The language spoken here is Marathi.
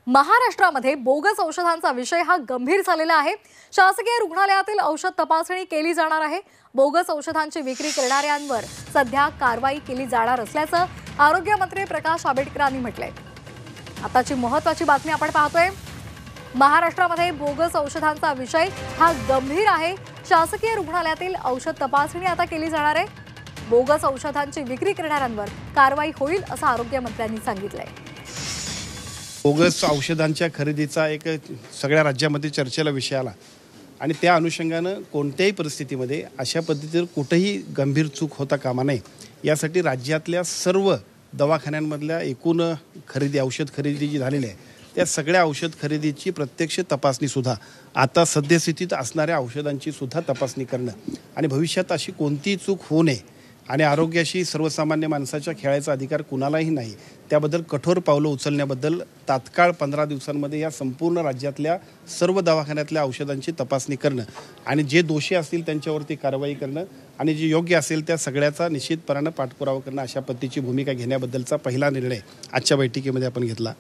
महाराष्ट्रामध्ये बोगस औषधांचा विषय हा गंभीर झालेला आहे। शासकीय रुग्णालयातील औषध तपासणी केली जाणार आहे। बोगस औषधांची विक्री करणाऱ्यांवर सध्या कारवाई केली जाणार असल्याचं आरोग्य मंत्री प्रकाश आंबेडकरांनी म्हटलंय। आताची महत्त्वाची बातमी आपण पाहतोय। महाराष्ट्रामध्ये बोगस औषधांचा विषय हा गंभीर आहे। शासकीय रुग्णालयातील औषध तपासणी आता केली जाणार आहे। बोगस औषधांची विक्री करणाऱ्यांवर कारवाई होईल असं आरोग्य मंत्र्यांनी सांगितलंय। बोगस औषधांच्या खरेदीचा एक सगळ्या राज्यामध्ये चर्चेला विषय आला आणि त्या अनुषंगानं कोणत्याही परिस्थितीमध्ये अशा पद्धतीने कुठेही गंभीर चूक होता कामा नये यासाठी राज्यातल्या सर्व दवाखान्यांमधल्या एकूण खरेदी औषध खरेदी जी झालेली आहे त्या सगळ्या औषध खरेदीची प्रत्यक्ष तपासणी सुद्धा आता सद्यस्थितीत असणाऱ्या औषधांची सुद्धा तपासणी करणं आणि भविष्यात अशी कोणतीही चूक होऊ नये आणि आरोग्याशी सर्वसामान्य माणसाच्या खेळायचा अधिकार कुणालाही नाही त्याबद्दल कठोर पावलं उचलण्याबद्दल तात्काळ 15 दिवसांमध्ये या संपूर्ण राज्यातल्या सर्व दवाखान्यातल्या औषधांची तपासणी करणं आणि जे दोषी असतील त्यांच्यावरती कारवाई करणं आणि जे योग्य असेल त्या सगळ्याचा निश्चितपणाने पाठपुरावा करणं अशा पद्धतीची भूमिका घेण्याबद्दलचा पहिला निर्णय आजच्या बैठकीमध्ये आपण घेतला।